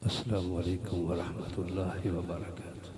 अस्सलामु अलैकुम वरहमतुल्लाहि वबरकातुहू।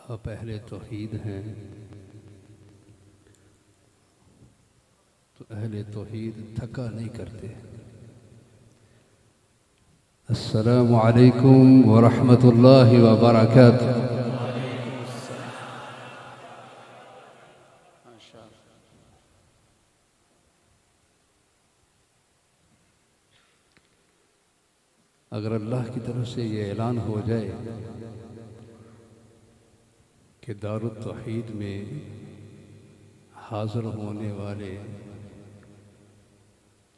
आप अहले तौहीद हैं तो अहले तौहीद थका नहीं करते। अस्सलामु अलैकुम वरहमतुल्लाहि वबरकातुहू। अगर अल्लाह की तरफ से ये ऐलान हो जाए कि दारुत तौहीद में हाज़िर होने वाले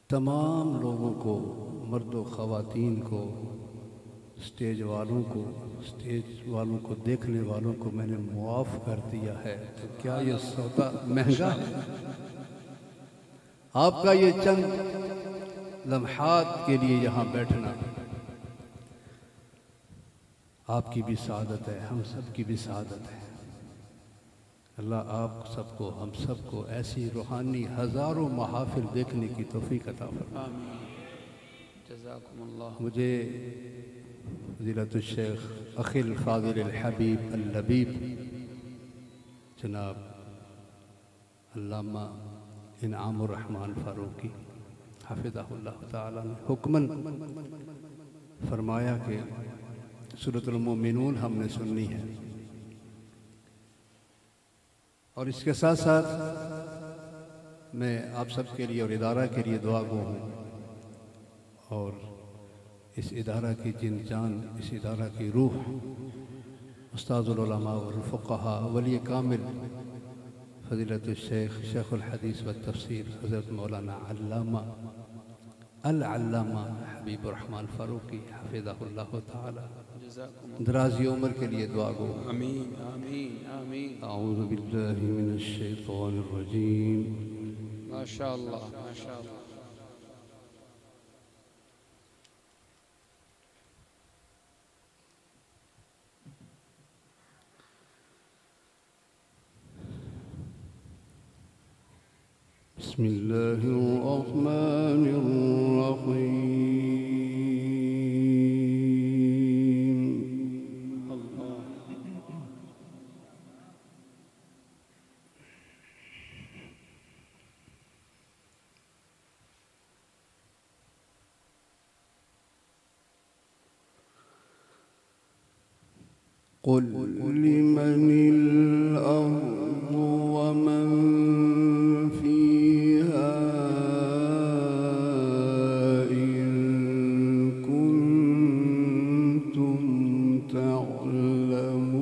तमाम लोगों को, मर्द व ख़वातीन को, स्टेज वालों को, देखने वालों को मैंने मुआफ़ कर दिया है, तो क्या ये सौदा महंगा है? आपका ये चंद लम्हात के लिए यहाँ बैठना आपकी भी सादत है, हम सब की भी सादत है। अल्लाह आप सबको, हम सबको ऐसी रूहानी हज़ारों महाफिल देखने की तौफ़ीक़ अता फरमाए। मुझे फ़ज़ीलतुश शेख अखिल फ़ाज़िल अल हबीब अल लबीब जनाब अल्लामा इनामुर रहमान फ़ारूक़ी हफ़िज़हुल्लाह ताला ने हुक्मन फरमाया कि सूरतुल मोमिनून हमने सुननी है, और इसके साथ साथ मैं आप सब के लिए और इदारा के लिए दुआ गो हूँ, और इस इदारा की जिन जान, इस इदारा की रूह उस्ताज़ुल उलमा वल फ़ुक़हा वली कामिल फ़ज़ीलतुश शेख शेखुल हदीस व तफ़सीर हज़रत मौलाना अल्लामा हबीबुर रहमान फ़ारूक़ी हफ़िज़हुल्लाह ताला दराज़ी उम्र के लिए दुआ गो। आमीन आमीन आमीन। अऊज़ु बिल्लाहि मिनश शैतानिर रजीम। माशाअल्लाह माशाअल्लाह। बिस्मिल्लाहिर रहमानिर रहीम। क़ुल लिमनिल अर्ज़ु वमन फ़ीहा इन कुन्तुम तअलमून।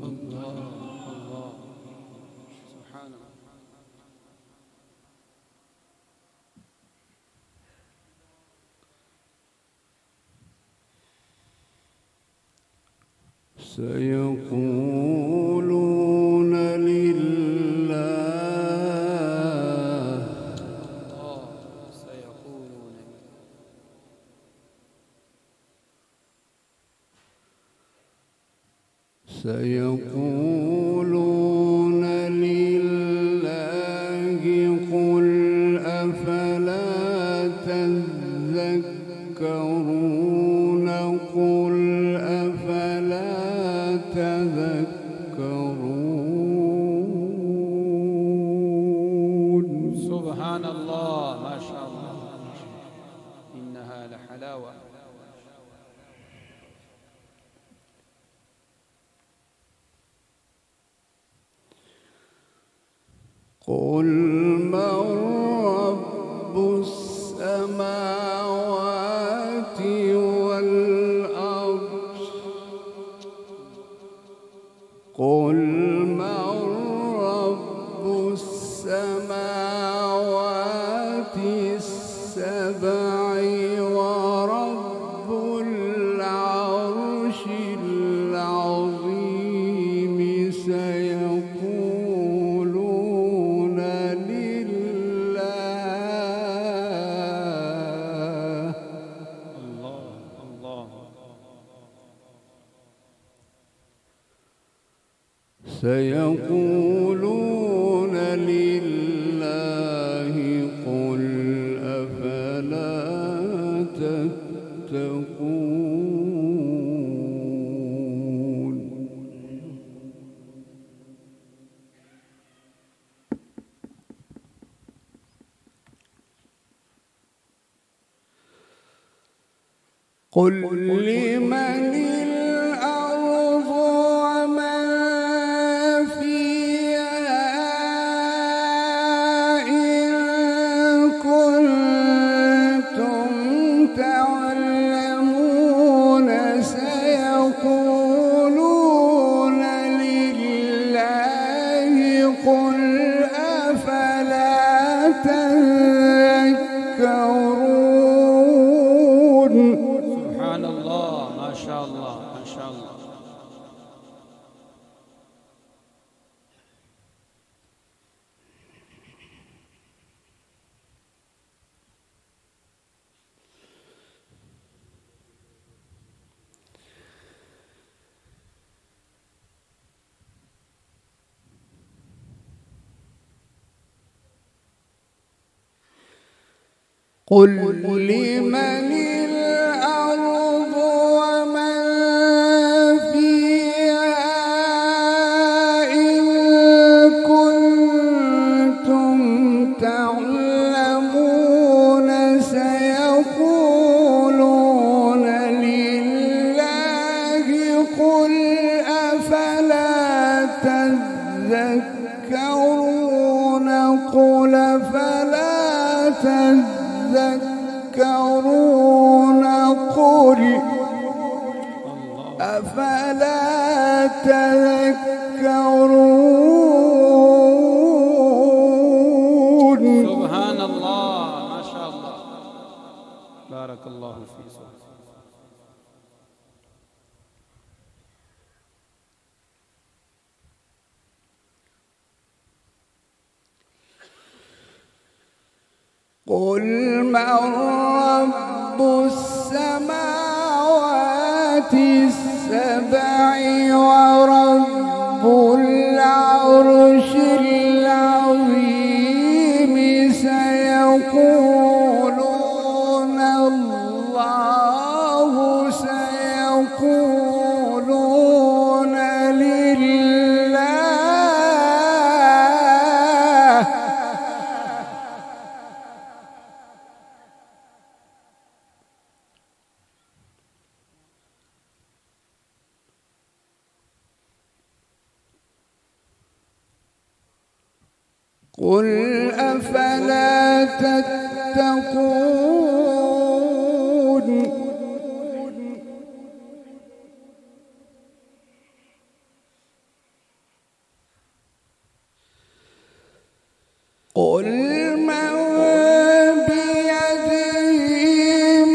अल्लाह अल्लाह सुभान अल्लाह। सयक़ूलून लिल्लाह सयक़ूलून सयक़ूलून लिल्लाहि क़ुल अफ़ला तज़क्करून क़ुल अफ़ला तज़क्करून। सुभान अल्लाह माशाअल्लाह। इन्नहा लहलावा। क़ुल मन रब्बुस समावाति वल अर्ज़ क़ुल मन रब्बुस समावाति السبع ورب العرش العظيم سيقولون لله الله الله سيقولون قل لمن الأرض ومن فيها إن كنتم تعلمون سيقولون لله قل أفلا تذكرون. سبحان الله، ما شاء الله، ما شاء الله. قل لمن الأرض ومن فيها إن كنتم تعلمون سيقولون لله قل أفلا تذكرون. قل فلا تذكرون. قل أفلا تذكرون. سبحان الله، ما شاء الله، بارك الله فيك. قل من رب السماوات السبع ورب العرش العظيم سيقولون الله سيقولون لله. قل أفلا تتقون. قل من بيده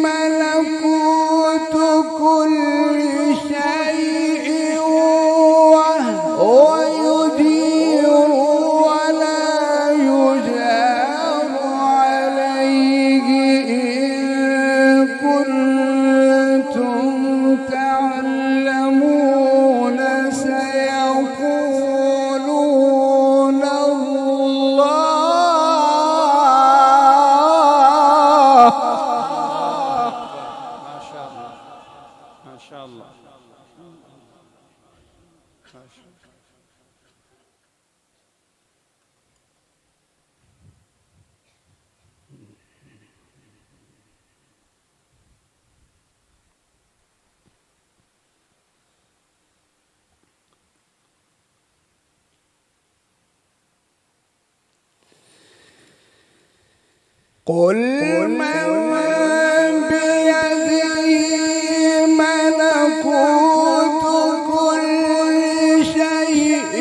ملكوت كل شيء وهو يجير ولا يجار عليه إن كنتم تعلمون سيقولون الله. ما شاء الله، ما شاء الله، ما شاء الله. قل من بيده ملكوت كل شيء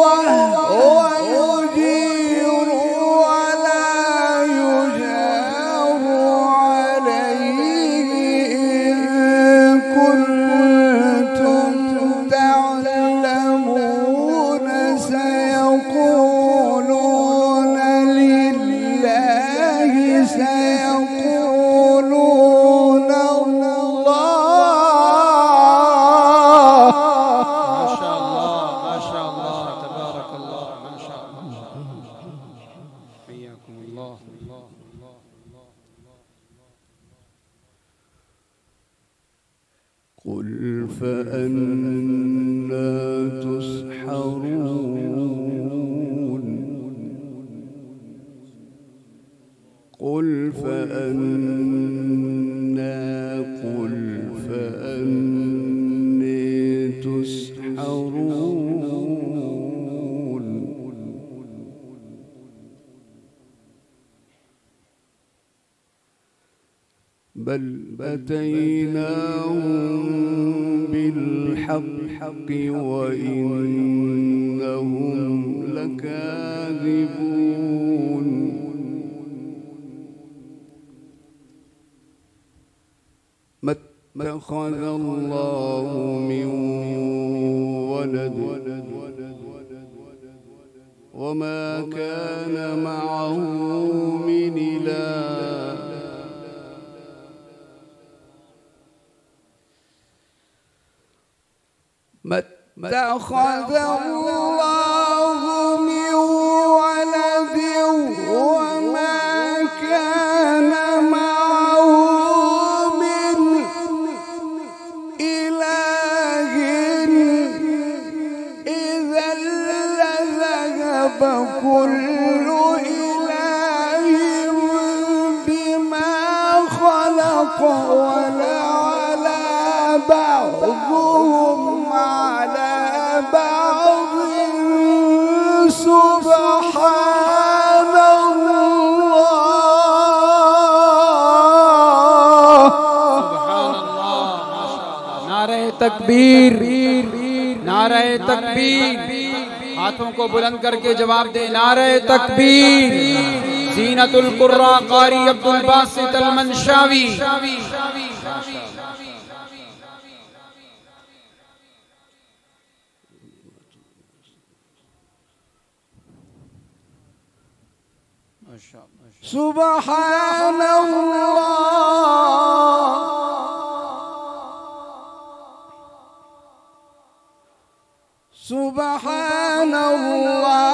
وهو يجير ولا يجار عليه إن كنتم تعلمون سيقولون لله سيقولون الله. ما شاء الله، ما شاء الله، تبارك الله، ما شاء الله. حياكم الله. قل فأنى تسحرون. قل فأنى بل أتيناهم بالحق وإنهم لكاذبون ما اتخذ الله من ولد وما كان معه من إله ما اتخذ الله من ولد وما كان معه من إله إذا لذهب كل إله بما خلق ولعلى بعضهم على بعض سبحان الله سبحان الله ما شاء الله नारे तकबीर नारे तकबीर हाथों को बुलंद करके जवाब दे नारे तकबीर ज़ीनतुल कुर्रा कारी अब्दुल बासित अल मंशावी سبحان الله سبحان الله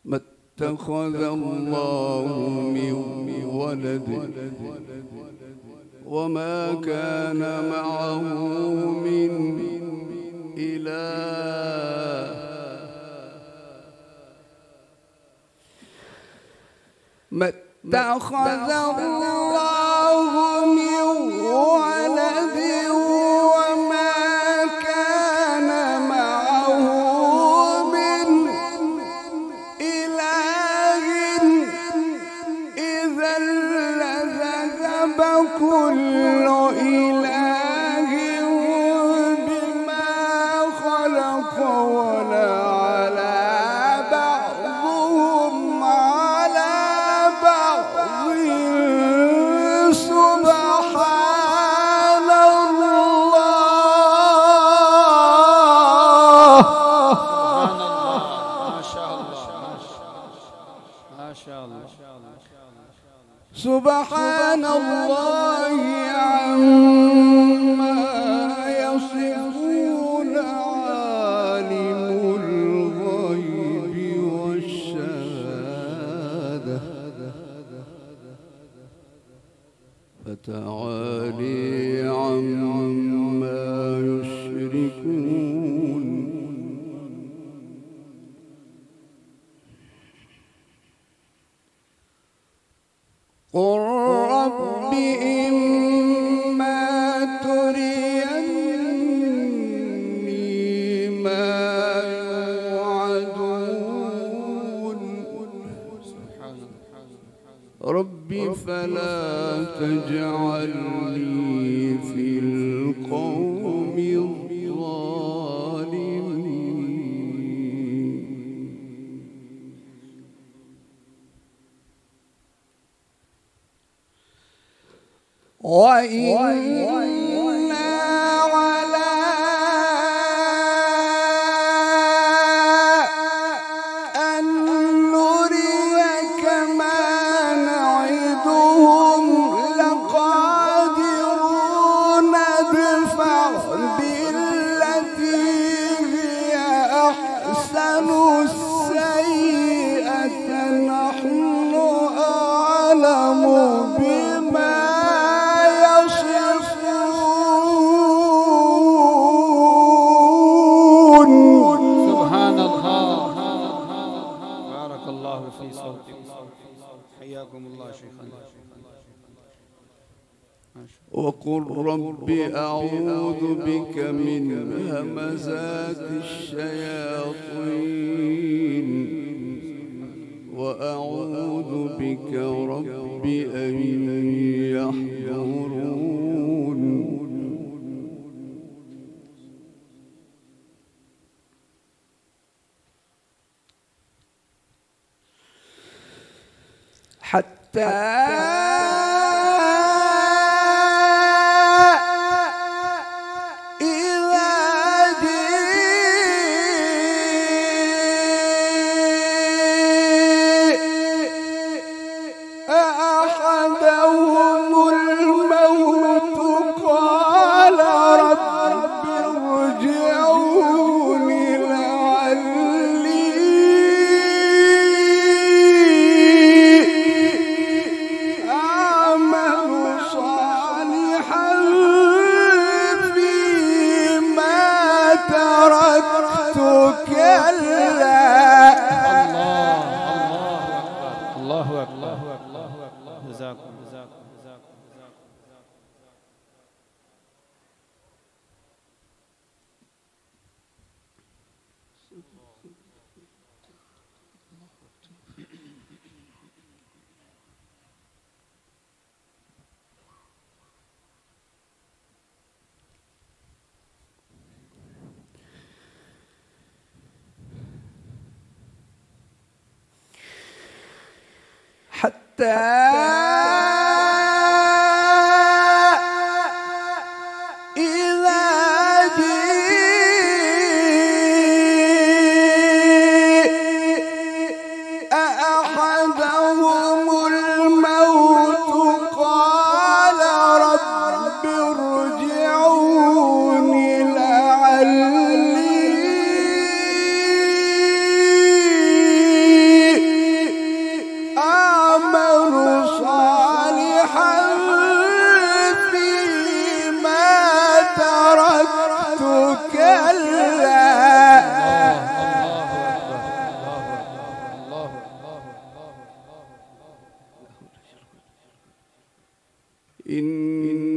ما اتخذ الله من ولد وما كان معه من إله ما اتخذ الله من ولد وما كان معه من إله إذا لذهب كل إله بما خلق ولعلى بعضهم على بعض سبحان الله ما شاء الله ما شاء الله سبحان الله عما يصفون عالم الغيب والشهادة فتعالي عما يشركون قل رب إما تريني ما يوعدون رب فلا تجعلني في القوم الظالمين وإنا على أن نريك ما نعدهم لقادرون ادفع بالتي هي أحسن السيئة نحن أعلم بما سبحان الله بارك الله في صوتكم حياكم الله شيخنا وقل رب أعوذ بك من همزات الشياطين وأعوذ بك رب أن يحضرون حتى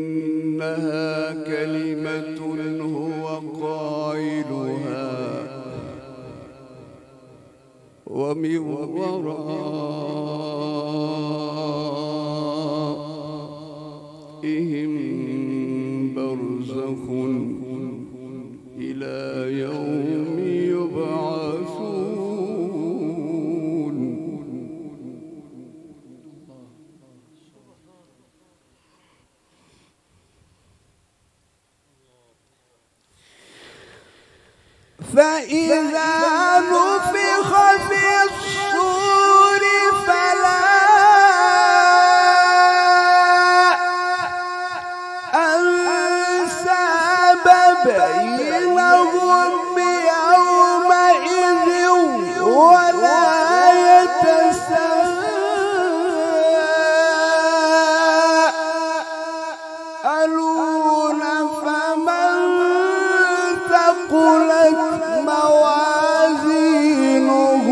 إنها كلمة هو قائلها ومن ورائهم برزخ إلى يوم يبعثون. فإذا نفخ في الصور فلا أنساب بينهم يومئذ ولا يتساءلون فمن ثقلت موازينه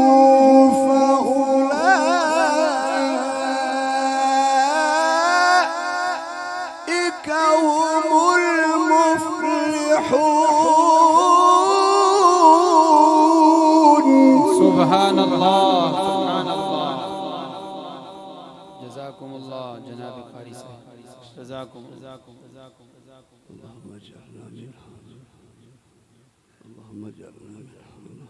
فأولئك هم المفلحون. سبحان الله سبحان الله. جزاكم الله جناب قاری صاحب. جزاكم اللهم اجعلنا منهم اللهم اجعلنا منهم.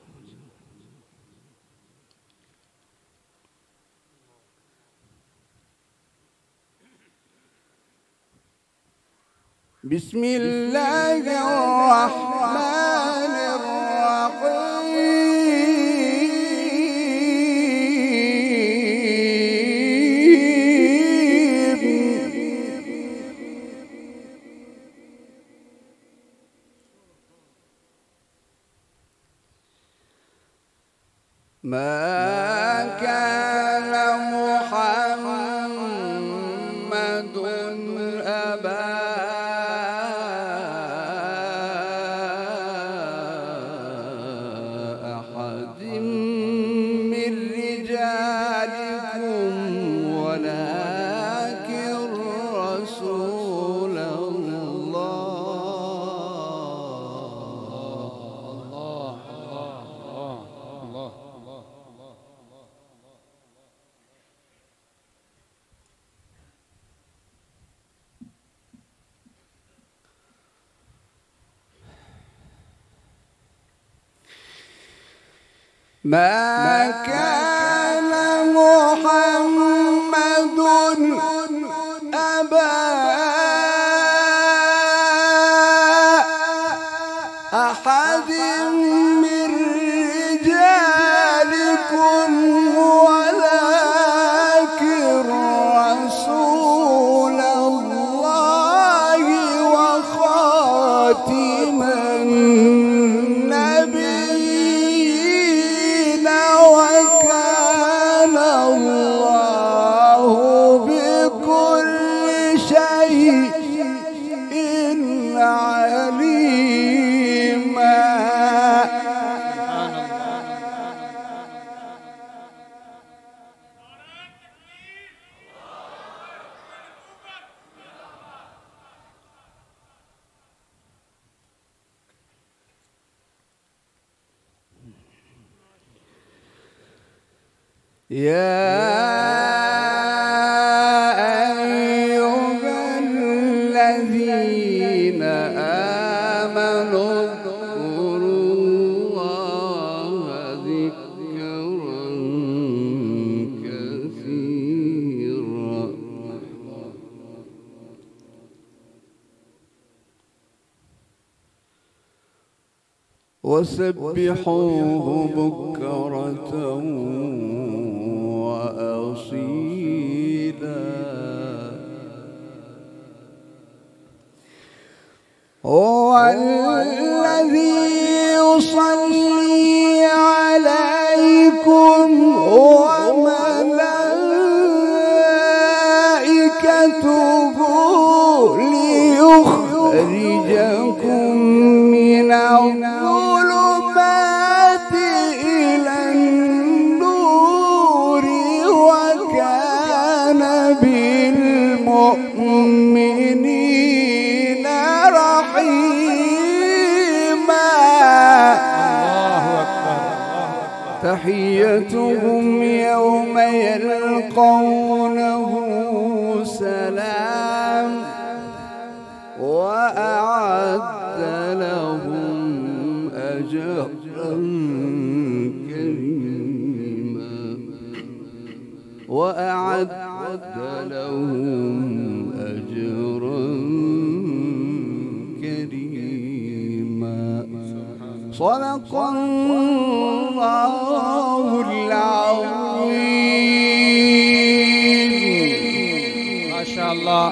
بسم الله الرحمن الرحيم. ما كان محمد أبا أحد من رجالكم ولكن رسول الله. ما كان محمد أبا أحد من رجالكم ولكن رسول الله وخاتم النبيين وكان الله بكل شيء عليما. يا أيها الذين آمنوا اذكروا الله ذكرا كثيرا وسبحوه بكرة وأصيلا. هو الذي يصلي عليكم وملائكته ليخرجكم من الظلمات إلى النور وكان بالمؤمنين رحيما. الله أكبر. تحيتهم يوم يلقونه سلام وأعد لهم أجرا كريما. وأعد لهم أجرا كريما. صدق الله العظيم. माशाअल्लाह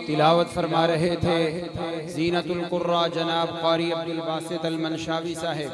तिलावत फरमा रहे थे ज़ीनतुल कुर्रा जनाब क़ारी अब्दुल बासित अल मनशावी साहिब।